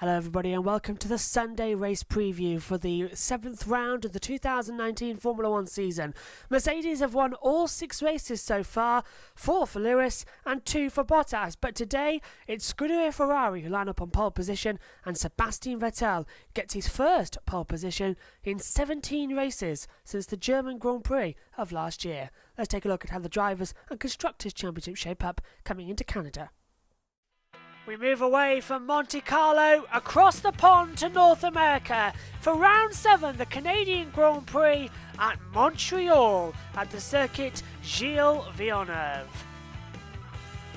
Hello everybody and welcome to the Sunday race preview for the 7th round of the 2019 Formula 1 season. Mercedes have won all 6 races so far, 4 for Lewis and 2 for Bottas, but today it's Scuderia Ferrari who line up on pole position and Sebastian Vettel gets his first pole position in 17 races since the German Grand Prix of last year. Let's take a look at how the Drivers' and Constructors' Championship shape up coming into Canada. We move away from Monte Carlo across the pond to North America for round 7, the Canadian Grand Prix at Montreal at the circuit Gilles Villeneuve.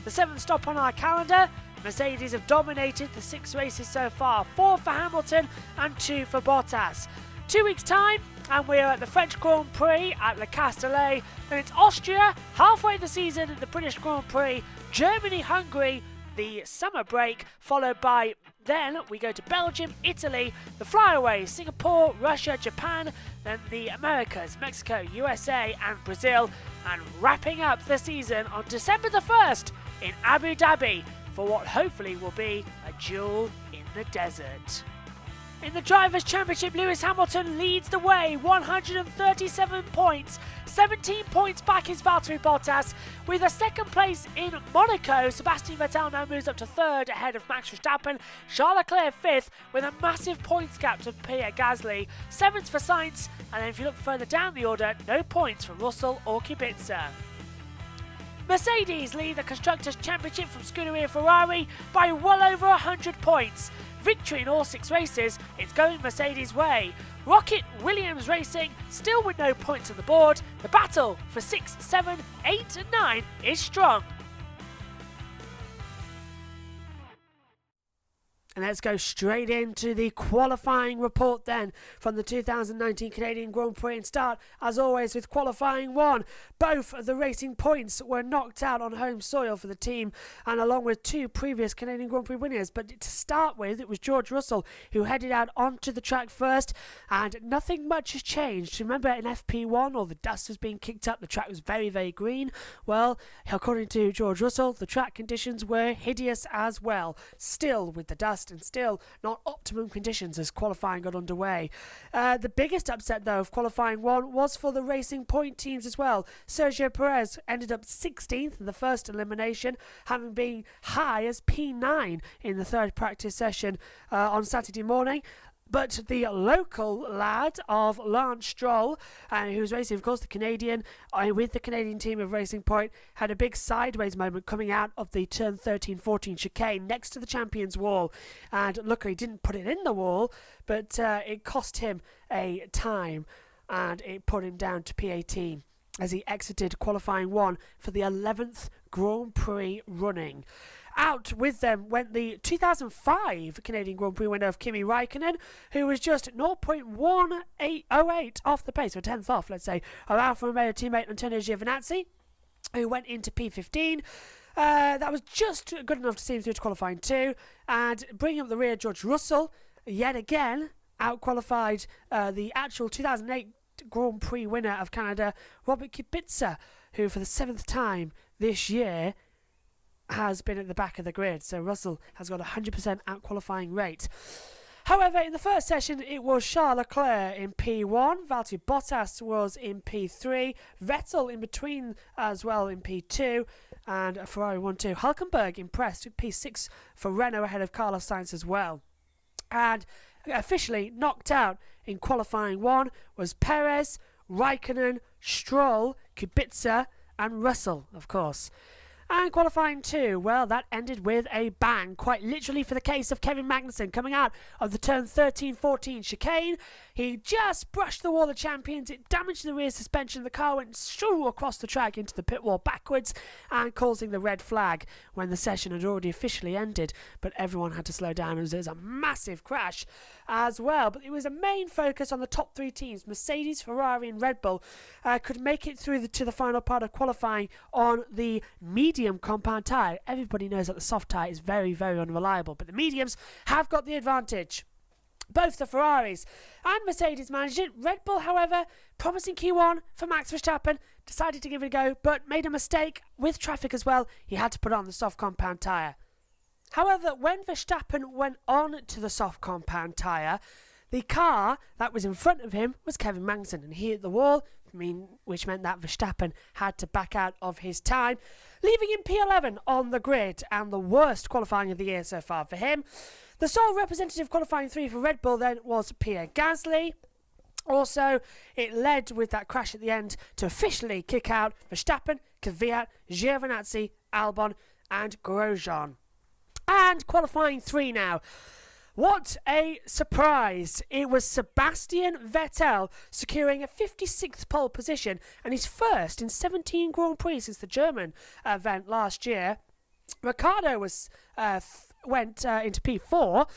The 7th stop on our calendar, Mercedes have dominated the 6 races so far, 4 for Hamilton and 2 for Bottas. 2 weeks time and we are at the French Grand Prix at Le Castellet, then it's Austria, halfway the season in the British Grand Prix, Germany, Hungary, the summer break, followed by then we go to Belgium, Italy, the flyaway, Singapore, Russia, Japan, then the Americas, Mexico, USA and Brazil, and wrapping up the season on December the 1st in Abu Dhabi for what hopefully will be a duel in the desert. In the Drivers' Championship, Lewis Hamilton leads the way, 137 points. 17 points back is Valtteri Bottas. With a second place in Monaco, Sebastian Vettel now moves up to 3rd ahead of Max Verstappen. Charles Leclerc 5th with a massive points gap to Pierre Gasly. 7th for Sainz, and then if you look further down the order, no points for Russell or Kubica. Mercedes lead the Constructors' Championship from Scuderia Ferrari by well over 100 points. Victory in all 6 races, it's going Mercedes' way. Rocket Williams Racing still with no points on the board. The battle for 6, 7, 8 and 9 is strong. And let's go straight into the qualifying report then from the 2019 Canadian Grand Prix and start, as always, with qualifying 1. Both of the racing points were knocked out on home soil for the team and along with 2 previous Canadian Grand Prix winners. But to start with, it was George Russell who headed out onto the track first and nothing much has changed. Remember in FP1, all the dust was being kicked up, the track was very, very green. Well, according to George Russell, the track conditions were hideous as well. Still with the dust and still not optimum conditions as qualifying got underway. The biggest upset though of qualifying 1 was for the Racing Point teams as well. Sergio Perez ended up 16th in the first elimination, having been high as P9 in the 3rd practice session on Saturday morning. But the local lad of Lance Stroll, who was racing, of course, the Canadian, with the Canadian team of Racing Point, had a big sideways moment coming out of the turn 13-14 chicane next to the champions wall. And luckily didn't put it in the wall, but it cost him a time and it put him down to P18 as he exited qualifying 1 for the 11th Grand Prix running. Out with them went the 2005 Canadian Grand Prix winner of Kimi Raikkonen, who was just 0.1808 off the pace, or 10th off, let's say, of Alfa Romeo teammate Antonio Giovinazzi, who went into P15. That was just good enough to see him through to qualifying 2, and bringing up the rear, George Russell, yet again, out-qualified the actual 2008 Grand Prix winner of Canada, Robert Kubica, who for the 7th time this year has been at the back of the grid. So Russell has got a 100% out-qualifying rate. However, in the first session, it was Charles Leclerc in P1, Valtteri Bottas was in P3, Vettel in between as well in P2, and Ferrari 1-2. Hülkenberg impressed in P6 for Renault ahead of Carlos Sainz as well. And officially knocked out in qualifying 1 was Perez, Raikkonen, Stroll, Kubica and Russell, of course. And qualifying 2, well, that ended with a bang, quite literally for the case of Kevin Magnussen coming out of the turn 13-14 chicane. He just brushed the wall of champions, it damaged the rear suspension, the car went shoo across the track into the pit wall backwards and causing the red flag when the session had already officially ended, but everyone had to slow down as there was a massive crash as well. But it was a main focus on the top 3 teams, Mercedes, Ferrari and Red Bull, could make it through to the final part of qualifying on the medium compound tyre. Everybody knows that the soft tyre is very, very unreliable, but the mediums have got the advantage. Both the Ferraris and Mercedes managed it. Red Bull, however, promising Q1 for Max Verstappen, decided to give it a go, but made a mistake with traffic as well. He had to put on the soft compound tyre. However, when Verstappen went on to the soft compound tyre, the car that was in front of him was Kevin Magnussen, and he hit the wall, which meant that Verstappen had to back out of his time, leaving him P11 on the grid, and the worst qualifying of the year so far for him. The sole representative qualifying 3 for Red Bull then was Pierre Gasly. Also, it led with that crash at the end to officially kick out Verstappen, Kvyat, Giovinazzi, Albon and Grosjean. And qualifying 3 now. What a surprise. It was Sebastian Vettel securing a 56th pole position and his first in 17 Grand Prix since the German event last year. Ricciardo went into P4,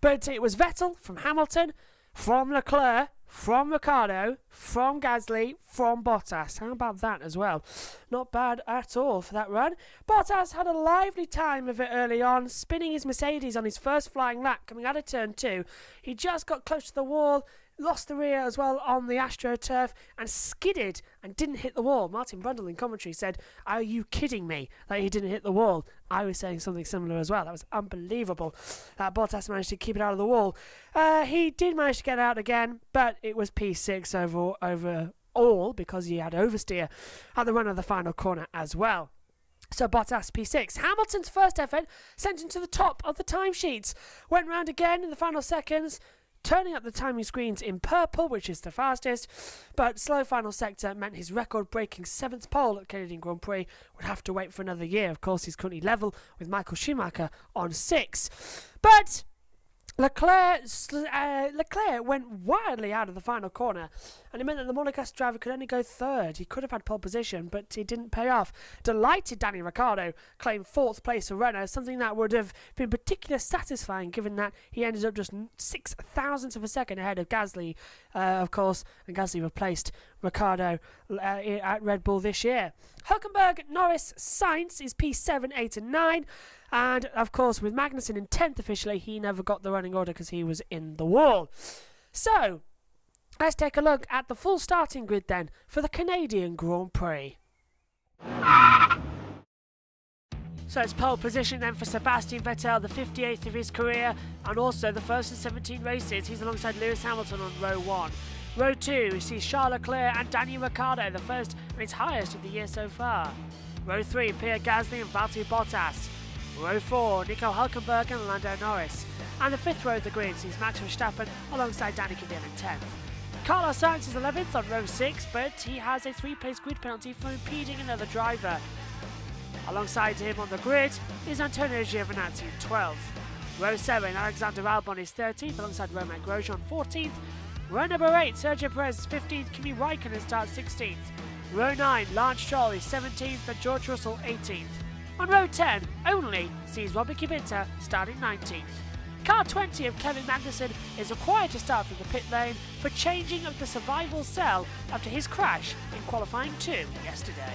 but it was Vettel from Hamilton, from Leclerc, from Ricciardo, from Gasly, from Bottas. How about that as well? Not bad at all for that run. Bottas had a lively time of it early on, spinning his Mercedes on his first flying lap coming out of turn 2. He just got close to the wall, lost the rear as well on the AstroTurf and skidded and didn't hit the wall. Martin Brundle in commentary said, "Are you kidding me that he didn't hit the wall?" I was saying something similar as well. That was unbelievable. Bottas managed to keep it out of the wall. He did manage to get out again, but it was P6 overall because he had oversteer at the run of the final corner as well. So Bottas P6. Hamilton's first effort sent him to the top of the timesheets. Went round again in the final seconds, turning up the timing screens in purple, which is the fastest, but slow final sector meant his record-breaking 7th pole at Canadian Grand Prix would have to wait for another year. Of course, he's currently level with Michael Schumacher on 6. But Leclerc went wildly out of the final corner, and it meant that the Monegasque driver could only go 3rd. He could have had pole position, but it didn't pay off. Delighted Danny Ricciardo claimed 4th place for Renault, something that would have been particularly satisfying given that he ended up just 6 thousandths of a second ahead of Gasly, of course, and Gasly replaced Ricciardo at Red Bull this year. Hülkenberg, Norris, Sainz is P7, 8 and 9. And, of course, with Magnussen in 10th officially, he never got the running order because he was in the wall. So, let's take a look at the full starting grid then for the Canadian Grand Prix. So it's pole position then for Sebastian Vettel, the 58th of his career, and also the first in 17 races. He's alongside Lewis Hamilton on row 1. Row 2, we see Charles Leclerc and Daniel Ricciardo, the first and its highest of the year so far. Row 3, Pierre Gasly and Valtteri Bottas. Row 4, Nico Hülkenberg and Lando Norris. And the 5th row of the grid sees Max Verstappen alongside Danny Kvyat in 10th. Carlos Sainz is 11th on row 6, but he has a 3-place grid penalty for impeding another driver. Alongside him on the grid is Antonio Giovinazzi in 12th. Row 7, Alexander Albon is 13th alongside Romain Grosjean 14th. Row number 8, Sergio Perez is 15th, Kimi Raikkonen starts 16th. Row 9, Lance Stroll is 17th and George Russell 18th. On row 10, only sees Robert Kubica starting 19th. Car 20 of Kevin Magnussen is required to start from the pit lane for changing of the survival cell after his crash in qualifying 2 yesterday.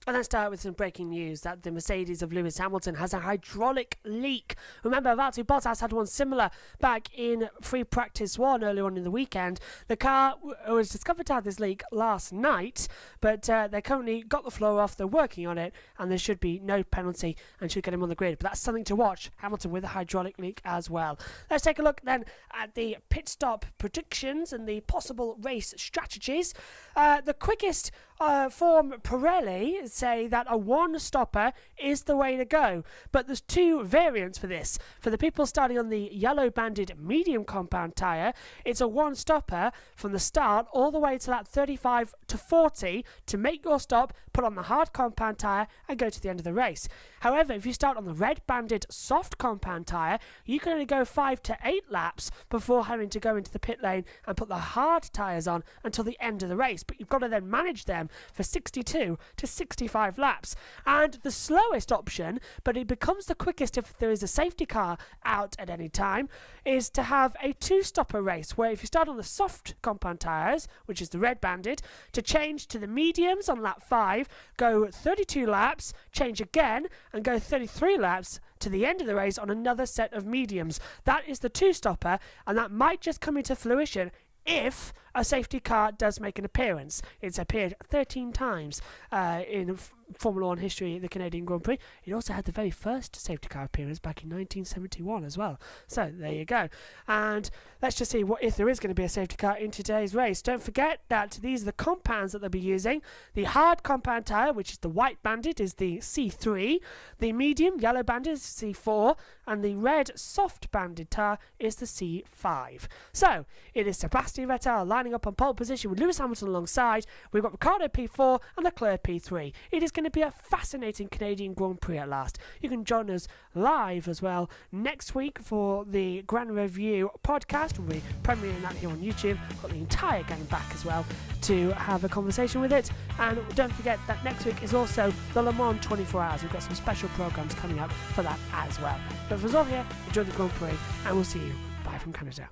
And let's start with some breaking news that the Mercedes of Lewis Hamilton has a hydraulic leak. Remember, Valtteri Bottas had one similar back in free practice 1 earlier on in the weekend. The car was discovered to have this leak last night, but they currently got the floor off, they're working on it, and there should be no penalty and should get him on the grid. But that's something to watch, Hamilton with a hydraulic leak as well. Let's take a look then at the pit stop predictions and the possible race strategies. The quickest form Pirelli say that a one-stopper is the way to go, but there's 2 variants for this. For the people starting on the yellow-banded medium compound tyre, it's a one-stopper from the start all the way to that 35 to 40 to make your stop, put on the hard compound tyre and go to the end of the race. However, if you start on the red-banded soft compound tyre, you can only go 5 to 8 laps before having to go into the pit lane and put the hard tyres on until the end of the race, but you've got to then manage them for 62 to 65 laps. And the slowest option, but it becomes the quickest if there is a safety car out at any time, is to have a 2-stopper race where if you start on the soft compound tyres, which is the red banded, to change to the mediums on lap 5, go 32 laps, change again and go 33 laps to the end of the race on another set of mediums. That is the 2-stopper, and that might just come into fruition if a safety car does make an appearance. It's appeared 13 times in Formula 1 history at the Canadian Grand Prix. It also had the very first safety car appearance back in 1971 as well. So there you go. And let's just see if there is going to be a safety car in today's race. Don't forget that these are the compounds that they'll be using. The hard compound tyre, which is the white banded, is the C3. The medium yellow banded is C4. And the red soft banded tyre is the C5. So it is Sebastian Vettel lining up on pole position with Lewis Hamilton alongside. We've got Ricciardo P4 and Leclerc P3. It is going to be a fascinating Canadian Grand Prix at last. You can join us live as well next week for the Grand Review podcast. We'll be premiering that here on YouTube. Got the entire gang back as well to have a conversation with it. And don't forget that next week is also the Le Mans 24 Hours. We've got some special programs coming up for that as well. But for us all here, enjoy the Grand Prix and we'll see you. Bye from Canada.